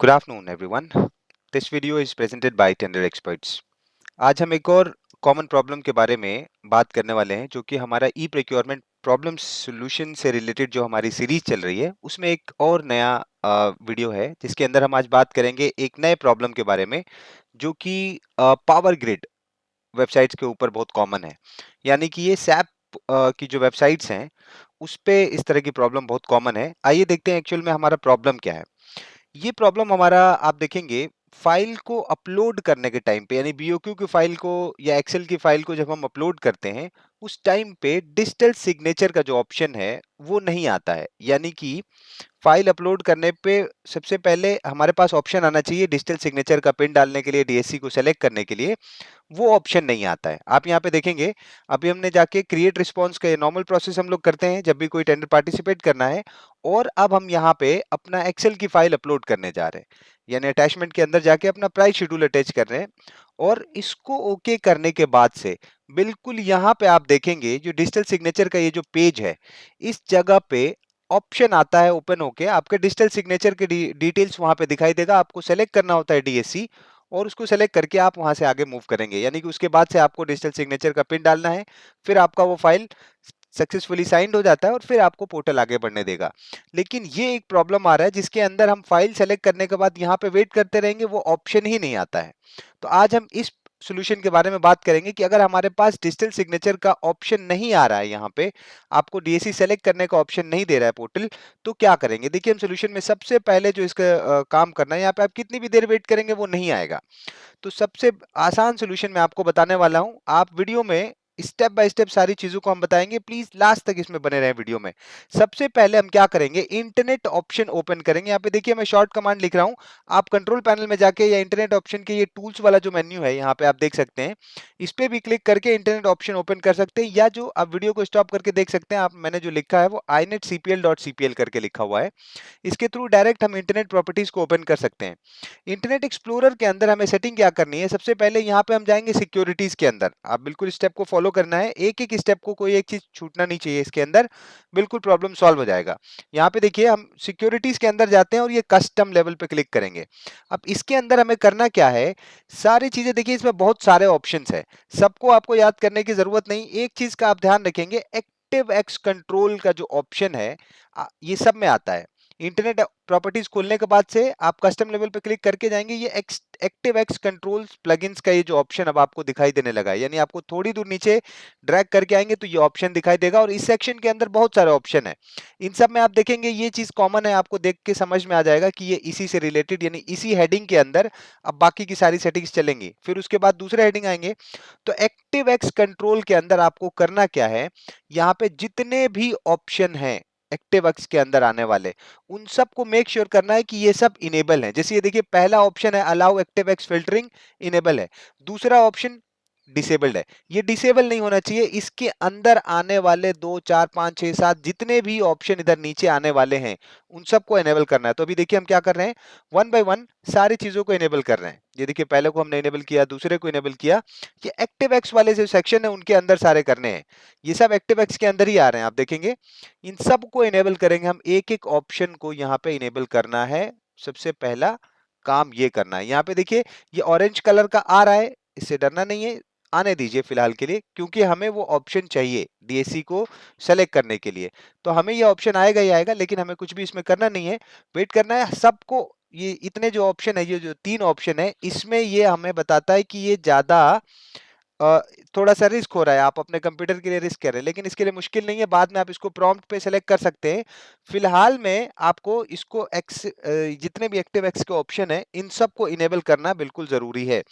Good afternoon, everyone. This video is presented by Tender Experts. आज हम एक और कॉमन प्रॉब्लम के बारे में बात करने वाले हैं, जो कि हमारा ई प्रोक्योरमेंट प्रॉब्लम सॉल्यूशन से रिलेटेड जो हमारी सीरीज चल रही है, उसमें एक और नया वीडियो है, जिसके अंदर हम आज बात करेंगे एक नए प्रॉब्लम के बारे में, जो कि पावर ग्रिड वेबसाइट्स के ऊपर बहुत कॉमन है। यानी कि ये सैप की जो वेबसाइट्स हैं, उस पे इस तरह की प्रॉब्लम बहुत कॉमन है। आइए देखते हैं एक्चुअल में हमारा प्रॉब्लम क्या है। ये प्रॉब्लम हमारा आप देखेंगे फाइल को अपलोड करने के टाइम पे, यानी बीओक्यू की फाइल को या एक्सेल की फाइल को जब हम अपलोड करते हैं, उस टाइम पे डिजिटल सिग्नेचर का जो ऑप्शन है वो नहीं आता है। यानी कि फाइल अपलोड करने पे सबसे पहले हमारे पास ऑप्शन आना चाहिए डिजिटल सिग्नेचर का पिन डालने के लिए, डीएससी को सेलेक्ट करने के लिए, वो ऑप्शन नहीं आता है। आप यहाँ पे देखेंगे, अभी हमने जाके क्रिएट रिस्पॉन्स का ये नॉर्मल प्रोसेस हम लोग करते हैं जब भी कोई टेंडर पार्टिसिपेट करना है, और अब हम यहाँ पे अपना एक्सेल की फाइल अपलोड करने जा रहे हैं, यानी अटैचमेंट के अंदर जाके अपना प्राइस शेड्यूल अटैच कर रहे हैं। और इसको ओके करने के बाद से बिल्कुल यहाँ पे आप देखेंगे जो डिजिटल सिग्नेचर का ये जो पेज है, इस जगह पे ऑप्शन आता है ओपन होके, आपके डिजिटल सिग्नेचर के डिटेल्स वहां पे दिखाई देगा। आपको सेलेक्ट करना होता है डीएससी, और उसको सेलेक्ट करके आप वहां से आगे मूव करेंगे। यानी कि उसके बाद से आपको डिजिटल सिग्नेचर का पिन डालना है, फिर आपका वो फाइल सक्सेसफुली साइंड हो जाता है और फिर आपको पोर्टल आगे बढ़ने देगा। लेकिन ये एक प्रॉब्लम आ रहा है जिसके अंदर हम फाइल सेलेक्ट करने के बाद यहाँ पे वेट करते रहेंगे, वो ऑप्शन ही नहीं आता है। तो आज हम इस सॉल्यूशन के बारे में बात करेंगे कि अगर हमारे पास डिजिटल सिग्नेचर का ऑप्शन नहीं आ रहा है, यहाँ पे आपको डीएससी सेलेक्ट करने का ऑप्शन नहीं दे रहा है पोर्टल, तो क्या करेंगे। देखिए, हम सॉल्यूशन में सबसे पहले जो इसका काम करना है, यहाँ पे आप कितनी भी देर वेट करेंगे वो नहीं आएगा। तो सबसे आसान सॉल्यूशन मैं आपको बताने वाला हूं। आप वीडियो में स्टेप बाय स्टेप सारी चीजों को हम बताएंगे, प्लीज लास्ट तक इसमें बने रहें वीडियो में। सबसे पहले हम क्या करेंगे, इंटरनेट ऑप्शन ओपन करेंगे। यहाँ पे देखिए, मैं शॉर्ट कमांड लिख रहा हूं। आप कंट्रोल पैनल में जाके या इंटरनेट ऑप्शन के ये टूल्स वाला जो मेन्यू है, यहाँ पे आप देख सकते हैं, इस पे भी क्लिक करके इंटरनेट ऑप्शन ओपन कर सकते हैं, या जो आप वीडियो को स्टॉप करके देख सकते हैं। आप मैंने जो लिखा है वो inetcpl.cpl करके लिखा हुआ है। इसके थ्रू डायरेक्ट हम इंटरनेट प्रॉपर्टीज को ओपन कर सकते हैं। इंटरनेट एक्सप्लोरर के अंदर हमें सेटिंग क्या करनी है, सबसे पहले यहाँ पे हम जाएंगे सिक्योरिटीज के अंदर। आप बिल्कुल स्टेप को फॉलो करना है, एक एक स्टेप को, कोई एक चीज छूटना नहीं चाहिए इसके अंदर, बिल्कुल प्रॉब्लम सॉल्व हो जाएगा। यहाँ पे देखिए, हम सिक्योरिटीज के अंदर जाते हैं और ये कस्टम लेवल पे क्लिक करेंगे। अब इसके अंदर हमें करना क्या है, सारी चीजें देखिए, इसमें बहुत सारे ऑप्शंस है, सबको आपको याद करने की जरूरत नहीं। एक चीज का आप ध्यान रखेंगे, एक्टिव एक्स कंट्रोल का जो ऑप्शन है, ये सब में आता है। इंटरनेट प्रॉपर्टीज खोलने के बाद से आप कस्टम लेवल पे क्लिक करके जाएंगे, ये एक्टिव एक्स कंट्रोल्स प्लगइन्स का ये जो ऑप्शन अब आपको दिखाई देने लगा है, यानी आपको थोड़ी दूर नीचे ड्रैग करके आएंगे तो ये ऑप्शन दिखाई देगा। और इस सेक्शन के अंदर बहुत सारे ऑप्शन है, इन सब में आप देखेंगे ये चीज कॉमन है, आपको देख के समझ में आ जाएगा कि ये इसी से रिलेटेड, यानी इसी हेडिंग के अंदर अब बाकी की सारी सेटिंग्स चलेंगी। फिर उसके बाद दूसरे हेडिंग आएंगे। तो एक्टिव एक्स कंट्रोल के अंदर आपको करना क्या है, यहाँ पे जितने भी ऑप्शन हैं एक्टिव एक्स के अंदर आने वाले, उन सब को मेक श्योर करना है कि ये सब इनेबल है। जैसे ये देखिए, पहला ऑप्शन है allow active x filtering, enable है। दूसरा ऑप्शन डिसेबल्ड है, ये डिसेबल नहीं होना चाहिए। इसके अंदर आने वाले 2 4 5 6 7 जितने भी ऑप्शन इधर नीचे आने वाले हैं, उन सबको इनेबल करना है। तो अभी देखिए हम क्या कर रहे हैं, वन बाय वन सारी चीजों को इनेबल कर रहे हैं। ये देखिए, पहले को हमने इनेबल किया, दूसरे को इनेबल किया। ये एक्टिव एक्स वाले जो सेक्शन है उनके अंदर सारे करने हैं, ये सब एक्टिव एक्स के अंदर ही आ रहे हैं। आप देखेंगे, इन सब को इनेबल करेंगे हम, एक एक ऑप्शन को यहाँ पे इनेबल करना है। सबसे पहला काम ये करना है। यहाँ पे देखिए, ये ऑरेंज कलर का आ रहा है, इससे डरना नहीं है, आने दीजिए फिलहाल के लिए, क्योंकि हमें वो ऑप्शन चाहिए डीएससी को सेलेक्ट करने के लिए। तो हमें ये ऑप्शन आएगा ही आएगा, लेकिन हमें कुछ भी इसमें करना नहीं है, वेट करना है सबको। ये इतने जो ऑप्शन है, ये जो 3 ऑप्शन है, इसमें ये हमें बताता है कि ये ज्यादा अ, थोड़ा सा रिस्क हो रहा है, आप अपने कंप्यूटर के लिए रिस्क कर रहे हैं, लेकिन इसके लिए मुश्किल नहीं है, बाद में आप इसको प्रॉम्प्ट पे सेलेक्ट कर सकते हैं। फिलहाल में आपको इसको जितने भी एक्टिव एक्स के ऑप्शन है, इन सब को इनेबल करना बिल्कुल जरूरी है।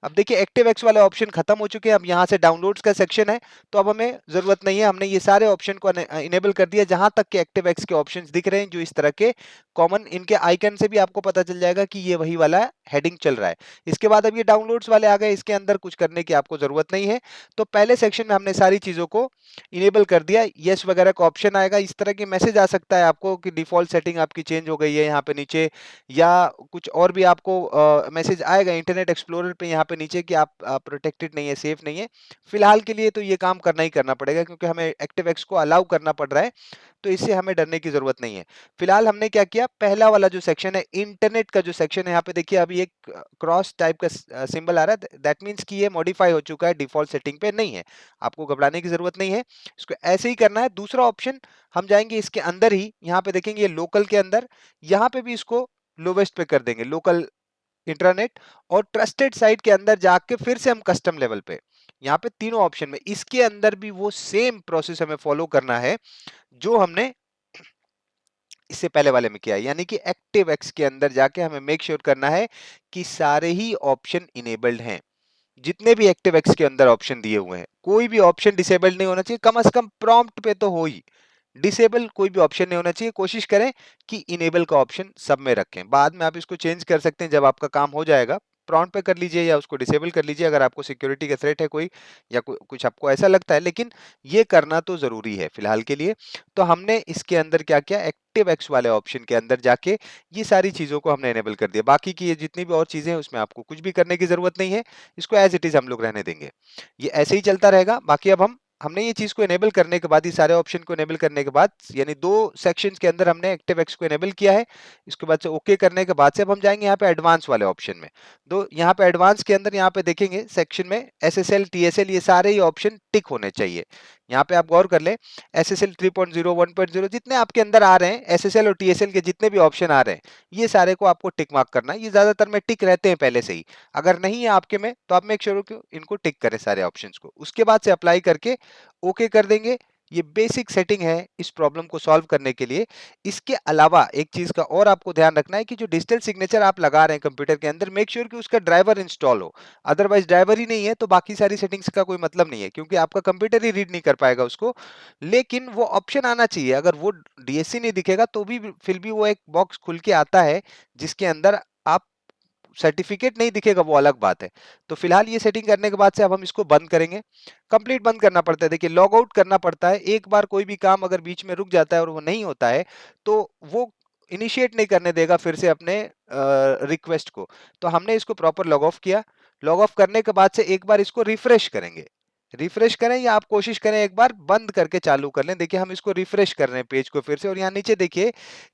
अब देखिए, एक्टिव एक्स वाले ऑप्शन खत्म हो चुके हैं, अब यहाँ से डाउनलोड्स का सेक्शन है, तो अब हमें जरूरत नहीं है, हमने ये सारे ऑप्शन को इनेबल कर दिया। जहां तक के एक्टिव एक्स के ऑप्शंस दिख रहे हैं जो इस तरह के कॉमन, इनके आइकन से भी आपको पता चल जाएगा कि ये वही वाला हेडिंग चल रहा है। इसके बाद अब ये डाउनलोड्स वाले आ गए, इसके अंदर कुछ करने की आपको जरूरत ज़रूरत नहीं है। तो पहले सेक्शन में हमने सारी चीज़ों को इनेबल कर दिया। येस वगैरह का ऑप्शन आएगा, इस तरह की मैसेज आ सकता है आपको कि डिफ़ॉल्ट सेटिंग आपकी चेंज हो गई है यहाँ पे नीचे, या कुछ और भी आपको मैसेज आएगा इंटरनेट एक्सप्लोरर पे यहाँ पे नीचे कि आप प्रोटेक्टेड नहीं है, सेफ नहीं है। फिलहाल के लिए तो ये काम करना ही करना पड़ेगा क्योंकि हमें एक्टिव को अलाउ करना पड़ रहा है, तो इससे हमें डरने की जरूरत नहीं है। फिलहाल हमने क्या किया, पहला वाला जो सेक्शन है इंटरनेट का जो सेक्शन है, यहाँ पे देखिए अभी एक क्रॉस टाइप का सिंबल आ रहा है, दैट मीन्स कि ये मॉडिफाई हो चुका है, डिफॉल्ट सेटिंग पे नहीं है। आपको घबराने की जरूरत नहीं है, इसको ऐसे ही करना है। दूसरा ऑप्शन हम जाएंगे इसके अंदर ही, यहाँ पे देखेंगे लोकल के अंदर, यहाँ पे भी इसको लोवेस्ट पे कर देंगे, लोकल इंटरनेट। और ट्रस्टेड साइट के अंदर जाके फिर से हम कस्टम लेवल पे, यहाँ पे तीनों ऑप्शन में इसके अंदर भी वो सेम प्रोसेस हमें फॉलो करना है जो हमने इससे पहले वाले में किया है, यानी कि एक्टिव एक्स के अंदर जाके हमें मेक श्योर करना है कि सारे ही ऑप्शन इनेबल्ड हैं। जितने भी एक्टिव एक्स के अंदर ऑप्शन दिए हुए हैं, कोई भी ऑप्शन डिसेबल्ड नहीं होना चाहिए, कम से कम प्रॉम्प्ट पे तो हो ही। डिसेबल कोई भी ऑप्शन नहीं होना चाहिए। कोशिश करें कि इनेबल का ऑप्शन सब में रखें, बाद में आप इसको चेंज कर सकते हैं जब आपका काम हो जाएगा। प्रॉम्प्ट पे कर लीजिए या उसको डिसेबल कर लीजिए अगर आपको सिक्योरिटी का थ्रेट है कोई, या कुछ आपको ऐसा लगता है, लेकिन ये करना तो जरूरी है फिलहाल के लिए। तो हमने इसके अंदर क्या किया, एक्टिव एक्स वाले ऑप्शन के अंदर जाके ये सारी चीजों को हमने इनेबल कर दिया। बाकी की ये जितनी भी और चीजें हैं उसमें आपको कुछ भी करने की जरूरत नहीं है, इसको एज इट इज हम लोग रहने देंगे, ये ऐसे ही चलता रहेगा। बाकी अब हमने ये चीज को इनेबल करने के बाद, ये सारे ऑप्शन को इनेबल करने के बाद, यानी दो सेक्शंस के अंदर हमने एक्टिव एक्स को इनेबल किया है। इसके बाद से ओके करने के बाद से अब हम जाएंगे यहाँ पे एडवांस वाले ऑप्शन में। दो यहाँ पे एडवांस के अंदर यहाँ पे देखेंगे सेक्शन में एसएसएल टीएसएल ये सारे ही ऑप्शन टिक होने चाहिए। यहाँ पे आप गौर कर ले, एसएसएल 3.0 1.0 जितने आपके अंदर आ रहे हैं, एसएसएल और टीएसएल के जितने भी ऑप्शन आ रहे हैं, ये सारे को आपको टिक मार्क करना है। ये ज्यादातर में टिक रहते हैं पहले से ही, अगर नहीं है आपके में तो आप मेक श्योर इनको टिक करें सारे ऑप्शंस को। उसके बाद से अप्लाई करके ओके कर देंगे। ये बेसिक सेटिंग है इस प्रॉब्लम को सॉल्व करने के लिए। इसके अलावा एक चीज का और आपको ध्यान रखना है कि जो डिजिटल सिग्नेचर आप लगा रहे हैं कंप्यूटर के अंदर, मेक श्योर कि उसका ड्राइवर इंस्टॉल हो। अदरवाइज ड्राइवर ही नहीं है तो बाकी सारी सेटिंग्स का कोई मतलब नहीं है, क्योंकि आपका कंप्यूटर ही रीड नहीं कर पाएगा उसको। लेकिन वो ऑप्शन आना चाहिए, अगर वो डीएससी नहीं दिखेगा तो भी फिर भी वो एक बॉक्स खुल के आता है जिसके अंदर आप सर्टिफिकेट नहीं दिखेगा, वो अलग बात है। तो फिलहाल ये सेटिंग करने के बाद से अब हम इसको बंद करेंगे। कंप्लीट बंद करना पड़ता है, देखिए लॉग आउट करना पड़ता है। एक बार कोई भी काम अगर बीच में रुक जाता है और वो नहीं होता है तो वो इनिशिएट नहीं करने देगा फिर से अपने रिक्वेस्ट को। तो हमने इसको प्रॉपर लॉग ऑफ किया। लॉग ऑफ करने के बाद से एक बार इसको रिफ्रेश करेंगे। रिफ्रेश करें या आप कोशिश करें एक बार बंद करके चालू कर लें। देखिए हम इसको रिफ्रेश कर रहे हैं पेज को फिर से, और यहाँ नीचे देखिए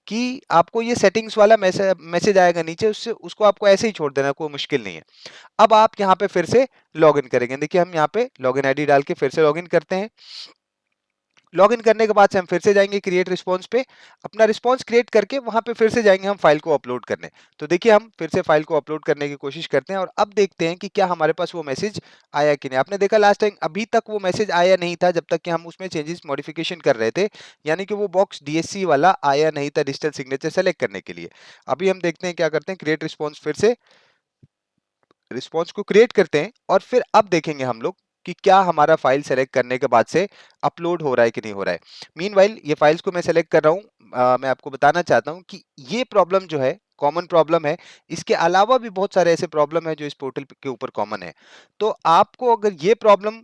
कि आपको ये सेटिंग्स वाला मैसेज आएगा नीचे, उससे उसको आपको ऐसे ही छोड़ देना, कोई मुश्किल नहीं है। अब आप यहाँ पे फिर से लॉगिन करेंगे। देखिए हम यहाँ पे लॉगिन आईडी डाल के फिर से लॉगिन करते हैं। लॉगिन करने के बाद से हम फिर से जाएंगे क्रिएट रिस्पॉन्स पे, अपना रिस्पॉन्स क्रिएट करके वहां पे फिर से जाएंगे हम फाइल को अपलोड करने। तो देखिए हम फिर से फाइल को अपलोड करने की कोशिश करते हैं और अब देखते हैं कि क्या हमारे पास वो मैसेज आया कि नहीं। आपने देखा लास्ट टाइम अभी तक वो मैसेज आया नहीं था जब तक कि हम उसमें चेंजेस मॉडिफिकेशन कर रहे थे, यानी कि वो बॉक्स डीएससी वाला आया नहीं था डिजिटल सिग्नेचर सेलेक्ट करने के लिए। अभी हम देखते हैं क्या करते हैं, क्रिएट रिस्पॉन्स, फिर से रिस्पॉन्स को क्रिएट करते हैं और फिर अब देखेंगे हम लोग कि क्या हमारा फाइल सेलेक्ट करने के बाद से अपलोड हो रहा है कि नहीं हो रहा है। मीनवाइल ये फाइल्स को मैं सेलेक्ट कर रहा हूँ। मैं आपको बताना चाहता हूँ कि ये प्रॉब्लम जो है कॉमन प्रॉब्लम है। इसके अलावा भी बहुत सारे ऐसे प्रॉब्लम है जो इस पोर्टल के ऊपर कॉमन है। तो आपको अगर ये प्रॉब्लम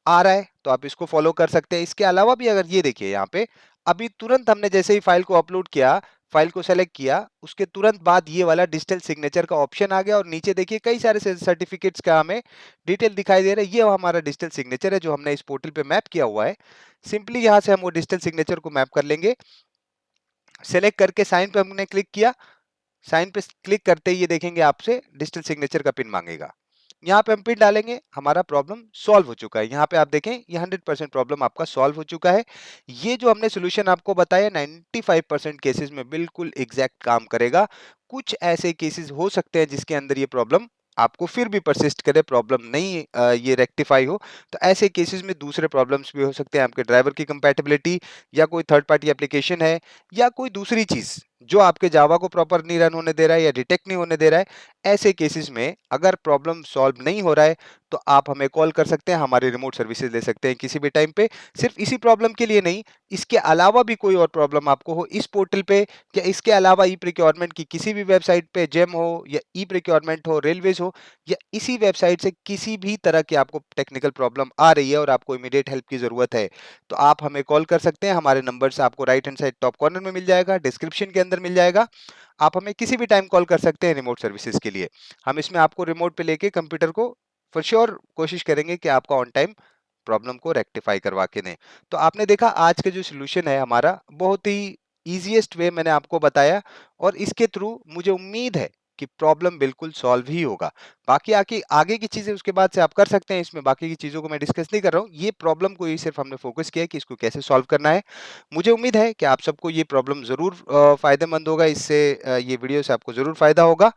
आ रहा है तो आप इसको फॉलो कर सकते हैं। इसके अलावा भी अगर ये देखिए यहाँ पे अभी तुरंत हमने जैसे ही फाइल को अपलोड किया, फाइल को सेलेक्ट किया, उसके तुरंत बाद ये वाला डिजिटल सिग्नेचर का ऑप्शन आ गया और नीचे देखिए कई सारे सर्टिफिकेट्स का हमें डिटेल दिखाई दे रहा है। ये हमारा डिजिटल सिग्नेचर है जो हमने इस पोर्टल पे मैप किया हुआ है। सिंपली यहाँ से हम वो डिजिटल सिग्नेचर को मैप कर लेंगे। सेलेक्ट करके साइन पे हमने क्लिक किया। साइन पे क्लिक करते ही ये देखेंगे आपसे डिजिटल सिग्नेचर का पिन मांगेगा। यहाँ पे हम पिन डालेंगे, हमारा प्रॉब्लम सॉल्व हो चुका है। यहाँ पे आप देखें ये 100% प्रॉब्लम आपका सॉल्व हो चुका है। ये जो हमने सोल्यूशन आपको बताया 95% केसेस में बिल्कुल एग्जैक्ट काम करेगा। कुछ ऐसे केसेस हो सकते हैं जिसके अंदर ये प्रॉब्लम आपको फिर भी परसिस्ट करे, प्रॉब्लम नहीं ये रेक्टिफाई हो। तो ऐसे केसेस में दूसरे प्रॉब्लम्स भी हो सकते हैं, आपके ड्राइवर की कंपैटिबिलिटी या कोई थर्ड पार्टी एप्लीकेशन है या कोई दूसरी चीज जो आपके जावा को प्रॉपर नहीं रन होने दे रहा है या डिटेक्ट नहीं होने दे रहा है। ऐसे केसेस में अगर प्रॉब्लम सॉल्व नहीं हो रहा है तो आप हमें कॉल कर सकते हैं, हमारी रिमोट सर्विसेज ले सकते हैं किसी भी टाइम पे। सिर्फ इसी प्रॉब्लम के लिए नहीं, इसके अलावा भी कोई और प्रॉब्लम आपको हो इस पोर्टल पे या इसके अलावा ई प्रिक्योरमेंट की किसी भी वेबसाइट पे, जेम हो या ई प्रिक्योरमेंट हो, रेलवेज हो, या इसी वेबसाइट से किसी भी तरह की आपको टेक्निकल प्रॉब्लम आ रही है और आपको इमीडिएट हेल्प की जरूरत है, तो आप हमें कॉल कर सकते हैं। हमारे नंबर्स आपको right hand side top corner में मिल जाएगा, डिस्क्रिप्शन के अंदर मिल जाएगा। आप हमें किसी भी टाइम कॉल कर सकते हैं रिमोट सर्विसेज के लिए। हम इसमें आपको रिमोट पे लेके कंप्यूटर को फॉर श्योर कोशिश करेंगे कि आपका ऑन टाइम प्रॉब्लम को रेक्टिफाई करवा के दें। तो आपने देखा आज का जो सॉल्यूशन है हमारा, बहुत ही ईजीएस्ट वे मैंने आपको बताया, और इसके थ्रू मुझे उम्मीद है कि प्रॉब्लम बिल्कुल सॉल्व ही होगा। बाकी आके आगे की चीजें उसके बाद से आप कर सकते हैं, इसमें बाकी की चीजों को मैं डिस्कस नहीं कर रहा हूँ। ये प्रॉब्लम को ही सिर्फ हमने फोकस किया है कि इसको कैसे सॉल्व करना है। मुझे उम्मीद है कि आप सबको ये प्रॉब्लम जरूर फायदेमंद होगा, इससे ये वीडियो से आपको जरूर फायदा होगा।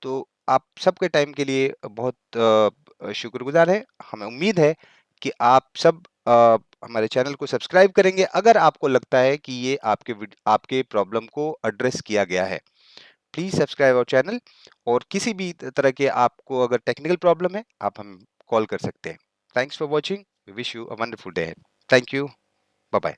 तो आप सबके टाइम के लिए बहुत शुक्रगुजार है। हमें उम्मीद है कि आप सब हमारे चैनल को सब्सक्राइब करेंगे अगर आपको लगता है कि ये आपके प्रॉब्लम को एड्रेस किया गया है। प्लीज सब्सक्राइब आवर चैनल, और किसी भी तरह के आपको अगर टेक्निकल प्रॉब्लम है आप हम कॉल कर सकते हैं। Thanks for watching, we wish you a wonderful day. Thank you, bye bye.